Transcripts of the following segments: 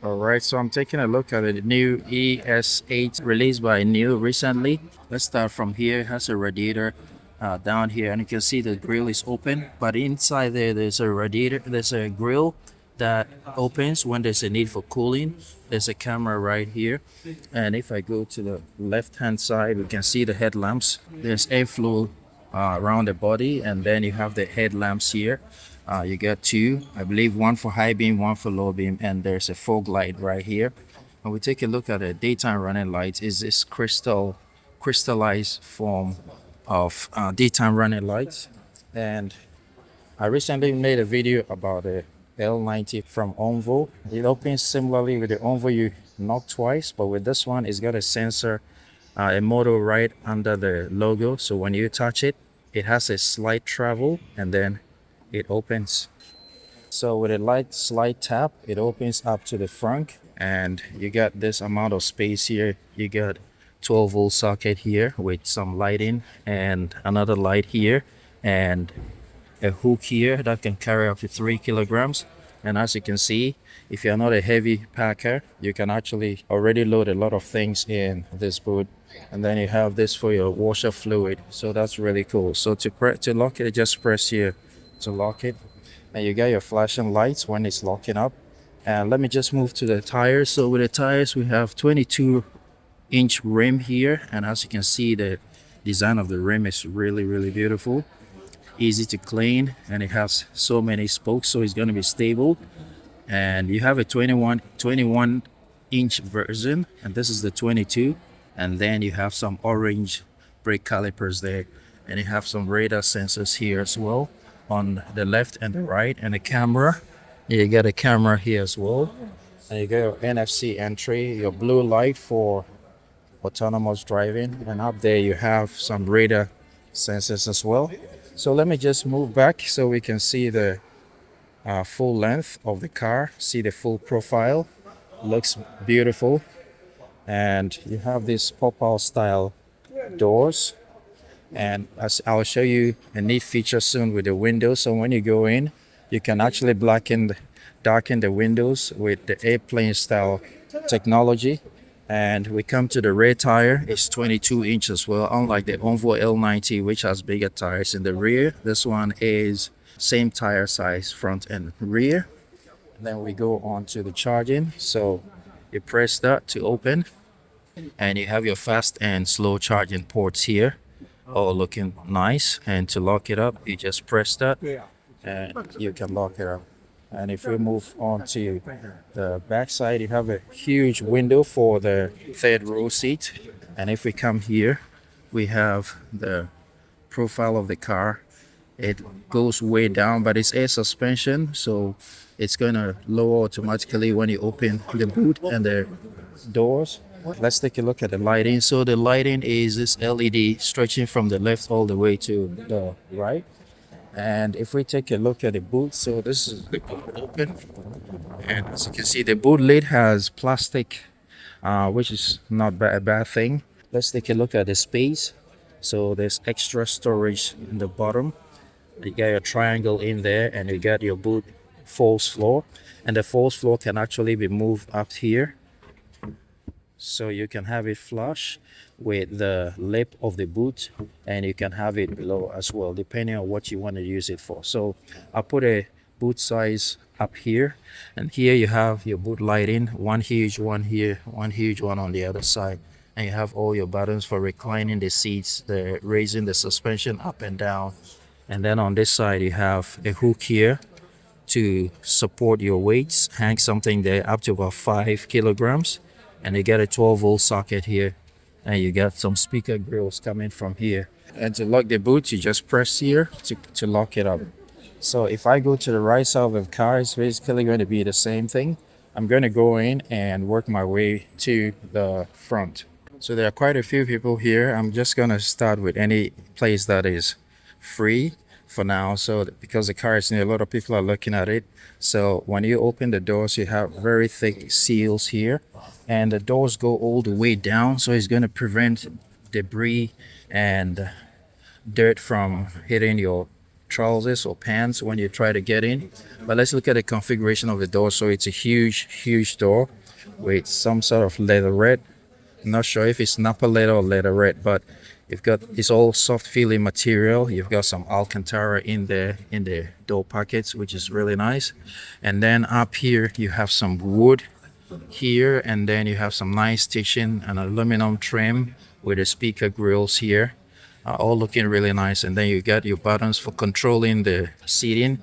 All right, so I'm taking a look at the new ES8 released by Nio recently. Let's start from here. It has a radiator down here, and you can see the grill is open. But inside there, there's a radiator. There's a grill that opens when there's a need for cooling. There's a camera right here, and if I go to the left-hand side, we can see the headlamps. There's airflow around the body, and then you have the headlamps here. You get two, I believe, one for high beam, one for low beam, and there's a fog light right here. When we take a look at the daytime running lights, is this crystallized form of daytime running lights. And I recently made a video about the L90 from Onvo. It opens similarly with the Onvo. You knock twice, but with this one, it's got a sensor, a motor right under the logo. So when you touch it, it has a slight travel, and then it opens. So with a light slight tap, it opens up to the front, and you got this amount of space here. You got 12-volt socket here with some lighting and another light here, and a hook here that can carry up to 3 kilograms. And as you can see, if you're not a heavy packer, you can actually already load a lot of things in this boot. And then you have this for your washer fluid, so that's really cool. So to lock it, just press here to lock it, and you got your flashing lights when it's locking up. And let me just move to the tires. So with the tires, we have 22-inch rim here, and as you can see, the design of the rim is really beautiful, easy to clean, and it has so many spokes, so it's going to be stable. And you have a 21-inch version, and this is the 22. And then you have some orange brake calipers there, and you have some radar sensors here as well on the left and the right, and a camera. You get a camera here as well, and you got your NFC entry, your blue light for autonomous driving, and up there you have some radar sensors as well. So let me just move back so we can see the full length of the car, see the full profile. Looks beautiful. And you have these pop-out style doors, and as I'll show you a neat feature soon with the windows. So when you go in, you can actually darken the windows with the airplane style technology. And we come to the rear tire. It's 22 inches as well, unlike the Onvo L90, which has bigger tires in the rear. This one is same tire size front and rear. And then we go on to the charging. So you press that to open, and you have your fast and slow charging ports here, all looking nice. And to lock it up, you just press that, and you can lock it up. And if we move on to the back side, you have a huge window for the third row seat. And if we come here, we have the profile of the car. It goes way down, but it's air suspension, so it's going to lower automatically when you open the boot and the doors. Let's take a look at the lighting. So the lighting is this LED stretching from the left all the way to the right. And if we take a look at the boot, so this is the boot open, and as you can see, the boot lid has plastic, which is not a bad thing. Let's take a look at the space. So there's extra storage in the bottom. You got your triangle in there, and you got your boot false floor, and the false floor can actually be moved up here, so you can have it flush with the lip of the boot, and you can have it below as well, depending on what you want to use it for. So I'll put a boot size up here, and here you have your boot lighting, one huge one here, one huge one on the other side, and you have all your buttons for reclining the seats, the raising the suspension up and down. And then on this side you have a hook here to support your weights, hang something there up to about 5 kilograms. And you get a 12-volt socket here, and you got some speaker grills coming from here. And to lock the boot, you just press here to lock it up. So if I go to the right side of the car, it's basically going to be the same thing. I'm going to go in and work my way to the front. So there are quite a few people here. I'm just going to start with any place that is free for now, so because the car is new, a lot of people are looking at it. So when you open the doors, you have very thick seals here, and the doors go all the way down, so it's going to prevent debris and dirt from hitting your trousers or pants when you try to get in. But let's look at the configuration of the door. So it's a huge door with some sort of leatherette. I'm not sure if it's Napa leather or leatherette, but it's all soft feeling material. You've got some Alcantara in the door pockets, which is really nice. And then up here you have some wood here, and then you have some nice stitching and aluminum trim with the speaker grills here, all looking really nice. And then you got your buttons for controlling the seating.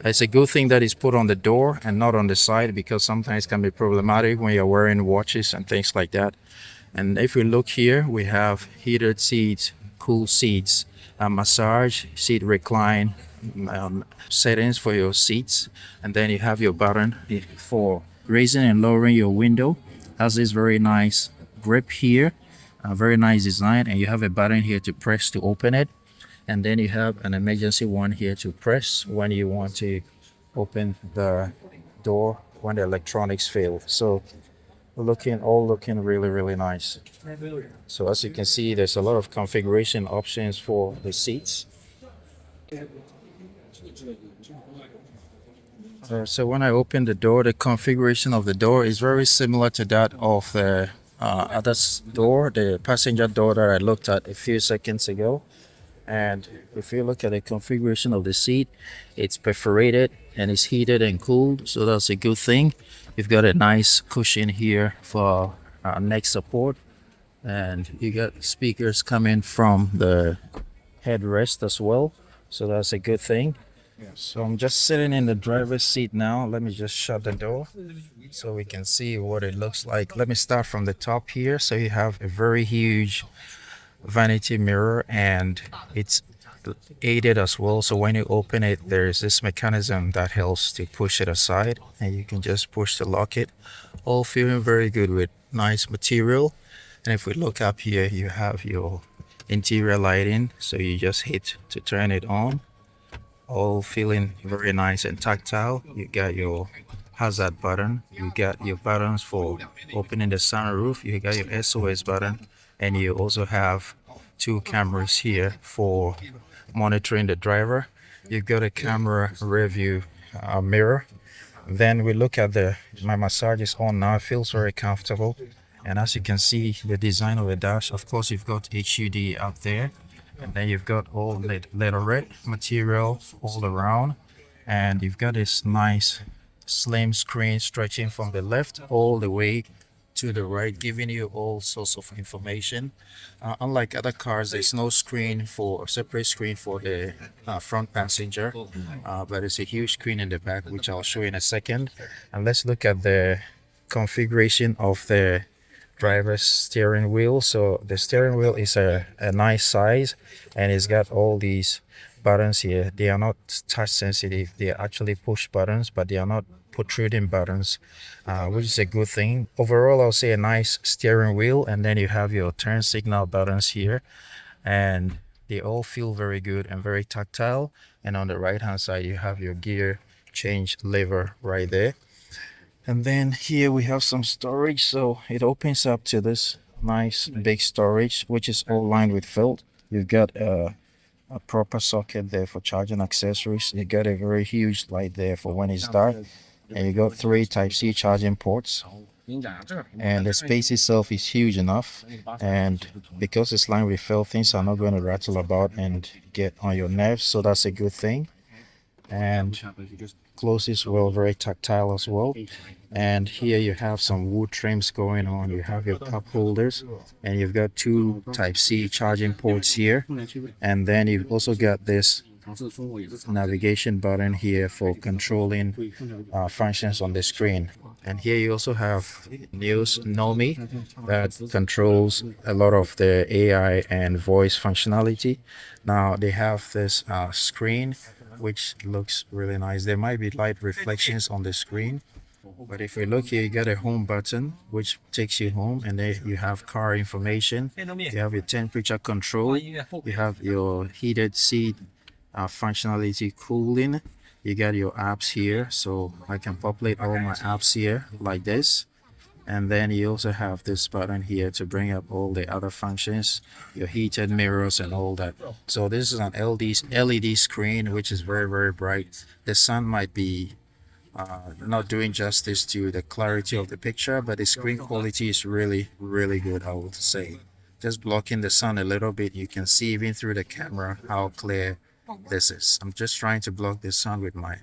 It's a good thing that is put on the door and not on the side, because sometimes it can be problematic when you're wearing watches and things like that. And if we look here, we have heated seats, cool seats, a massage seat recline, settings for your seats, and then you have your button for raising and lowering your window. Has this very nice grip here, a very nice design, and you have a button here to press to open it. And then you have an emergency one here to press when you want to open the door when the electronics fail. So all looking really nice. So as you can see, there's a lot of configuration options for the seats. So when I open the door, the configuration of the door is very similar to that of the other door, the passenger door that I looked at a few seconds ago. And if you look at the configuration of the seat, it's perforated and it's heated and cooled, so that's a good thing. You've got a nice cushion here for neck support, and you got speakers coming from the headrest as well, so that's a good thing. So I'm just sitting in the driver's seat now. Let me just shut the door so we can see what it looks like. Let me start from the top here. So you have a very huge vanity mirror, and it's aided as well. So when you open it, there's this mechanism that helps to push it aside, and you can just push to lock it. All feeling very good with nice material. And if we look up here, you have your interior lighting, so you just hit to turn it on. All feeling very nice and tactile. You got your hazard button, you got your buttons for opening the sunroof, you got your SOS button, and you also have two cameras here for monitoring the driver. You've got a camera rear view mirror. Then we look at my massage is on now. It feels very comfortable, and as you can see, the design of the dash, of course you've got HUD up there, and then you've got all leatherette material all around, and you've got this nice slim screen stretching from the left all the way to the right, giving you all sorts of information. Unlike other cars, there's no separate screen for the front passenger, but it's a huge screen in the back, which I'll show you in a second. And let's look at the configuration of the driver's steering wheel. So the steering wheel is a nice size, and it's got all these buttons here. They are not touch sensitive, they are actually push buttons, but they are not protruding buttons, which is a good thing. Overall, I'll say a nice steering wheel, and then you have your turn signal buttons here, and they all feel very good and very tactile. And on the right hand side, you have your gear change lever right there. And then here we have some storage, so it opens up to this nice big storage, which is all lined with felt. You've got a proper socket there for charging accessories. You got a very huge light there for when it's dark, and you got 3 Type-C charging ports, and the space itself is huge enough. And because it's lined with felt, things are not going to rattle about and get on your nerves, so that's a good thing. And closes well, very tactile as well. And here you have some wood trims going on. You have your cup holders, and you've got 2 Type-C charging ports here, and then you've also got this navigation button here for controlling functions on the screen. And here you also have Nio's Nomi that controls a lot of the AI and voice functionality. Now they have this screen which looks really nice. There might be light reflections on the screen, but if we look here, you got a home button which takes you home, and then you have car information, you have your temperature control, you have your heated seat functionality, cooling, you got your apps here, so I can populate all my apps here like this. And then you also have this button here to bring up all the other functions, your heated mirrors and all that. So this is an LED screen, which is very, very bright. The sun might be not doing justice to the clarity of the picture, but the screen quality is really, really good, I would say. Just blocking the sun a little bit, you can see even through the camera how clear this is. I'm just trying to block the sun with my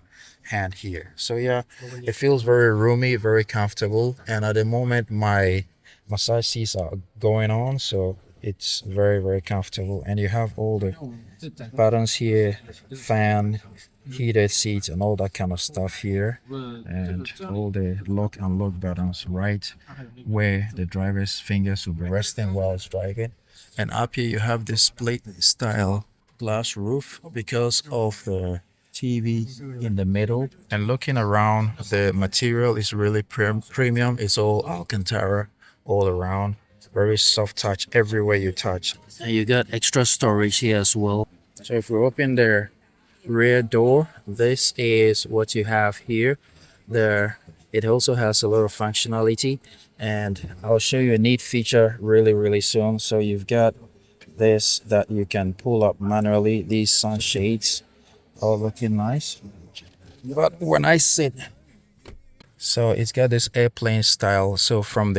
hand here. So yeah, it feels very roomy, very comfortable. And at the moment, my massage seats are going on, so it's very, very comfortable. And you have all the buttons here, fan, heated seats and all that kind of stuff here, and all the lock and lock buttons right where the driver's fingers will be resting while it's driving. And up here you have this plate style glass roof because of the TV in the middle. And looking around, the material is really premium. It's all Alcantara all around, very soft touch everywhere you touch. And you got extra storage here as well. So if we open the rear door, this is what you have here. There, it also has a lot of functionality, and I'll show you a neat feature really, really soon. So you've got this that you can pull up manually. These sunshades all looking nice. But when I sit, so it's got this airplane style. So from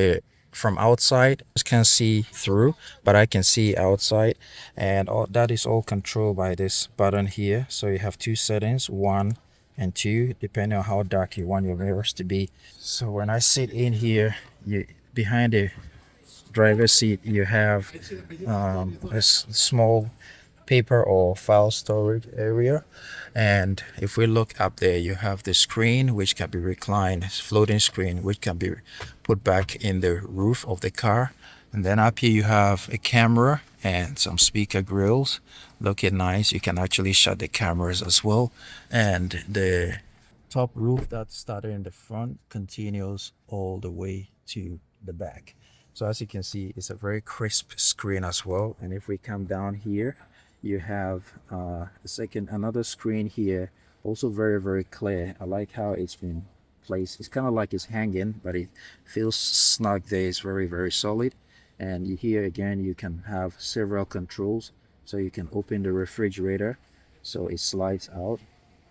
outside, I can see through, but I can see outside, and all that is all controlled by this button here. So you have two settings, 1 and 2, depending on how dark you want your mirrors to be. So when I sit in here, you behind the driver's seat, you have a small paper or file storage area. And if we look up there, you have the screen which can be reclined, floating screen which can be put back in the roof of the car. And then up here you have a camera and some speaker grills. Looking nice. You can actually shut the cameras as well. And the top roof that started in the front continues all the way to the back. So as you can see, it's a very crisp screen as well. And if we come down here, you have another screen here, also very, very clear. I like how it's been placed. It's kind of like it's hanging, but it feels snug there. It's very, very solid. And here again, you can have several controls. So you can open the refrigerator, so it slides out,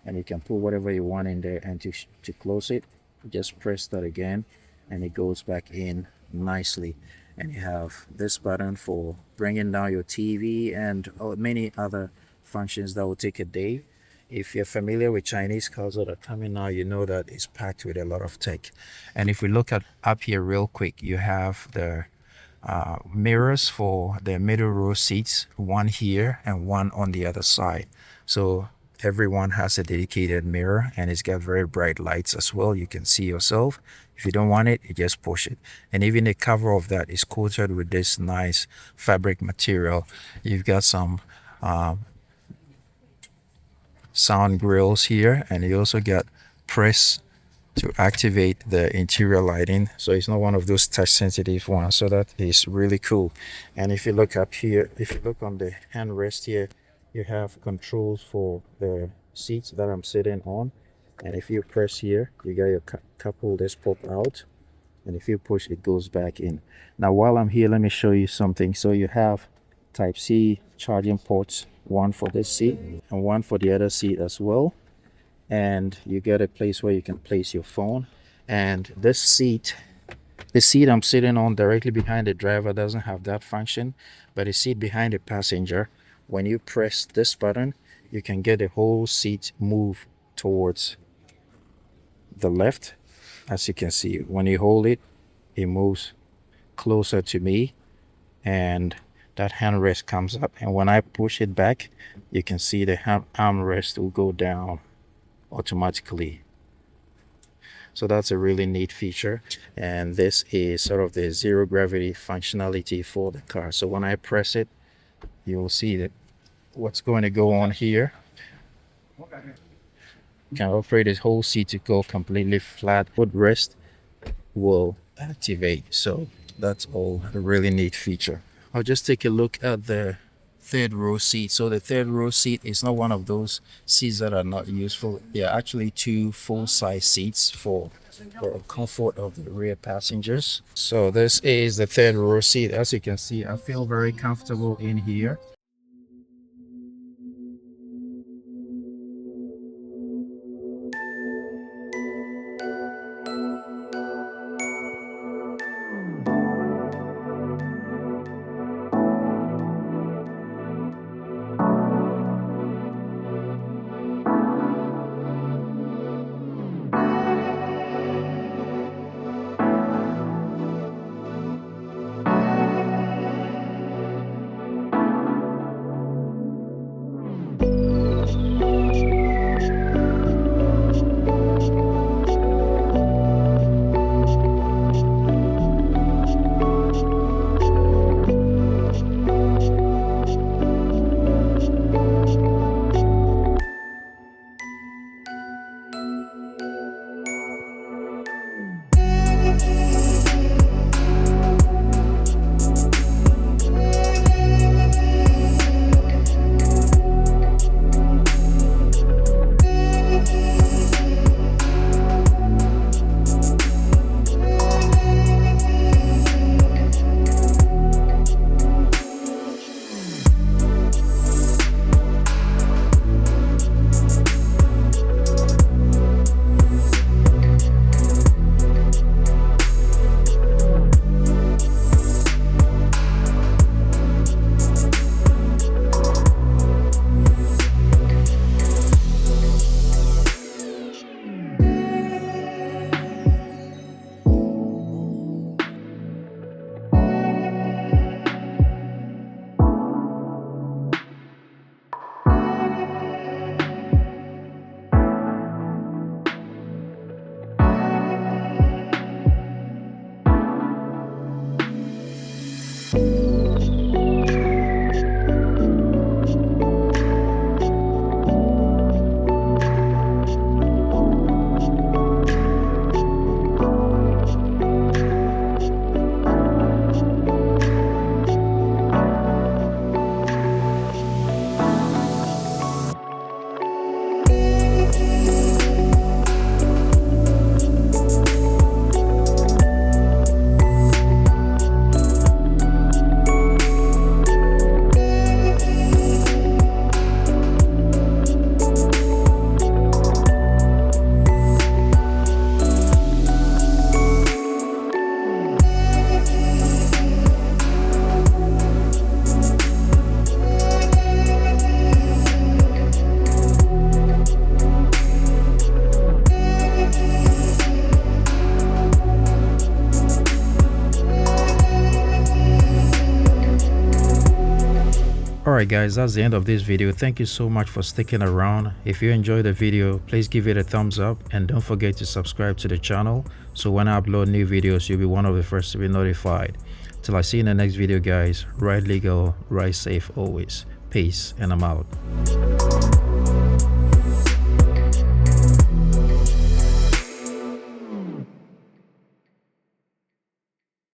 and you can put whatever you want in there. And to close it, just press that again, and it goes back in nicely. And you have this button for bringing down your TV and many other functions that will take a day. If you're familiar with Chinese cars that are coming now, you know that it's packed with a lot of tech. And if we look at up here real quick, you have the mirrors for the middle row seats, one here and one on the other side. So everyone has a dedicated mirror, and it's got very bright lights as well. You can see yourself. If you don't want it, you just push it. And even the cover of that is coated with this nice fabric material. You've got some sound grills here, and you also got press to activate the interior lighting. So it's not one of those touch sensitive ones. So that is really cool. And if you look up here, if you look on the handrest here, you have controls for the seats that I'm sitting on. And if you press here, you got your cup holders pop out. And if you push, it goes back in. Now, while I'm here, let me show you something. So you have Type-C charging ports, one for this seat and one for the other seat as well. And you get a place where you can place your phone. And this seat, the seat I'm sitting on directly behind the driver, doesn't have that function, but the seat behind the passenger, when you press this button, you can get the whole seat move towards the left. As you can see, when you hold it, it moves closer to me, and that handrest comes up. And when I push it back, you can see the armrest will go down automatically. So that's a really neat feature, and this is sort of the zero gravity functionality for the car. So when I press it, you'll see that what's going to go on here. You can operate this whole seat to go completely flat. Footrest will activate. So that's all a really neat feature. I'll just take a look at the third row seat. So the third row seat is not one of those seats that are not useful. They are actually two full-size seats for the comfort of the rear passengers. So this is the third row seat. As you can see, I feel very comfortable in here. Alright guys, that's the end of this video. Thank you so much for sticking around. If you enjoyed the video, please give it a thumbs up and don't forget to subscribe to the channel so when I upload new videos you'll be one of the first to be notified. Till I see you in the next video guys, ride legal, ride safe always. Peace and I'm out.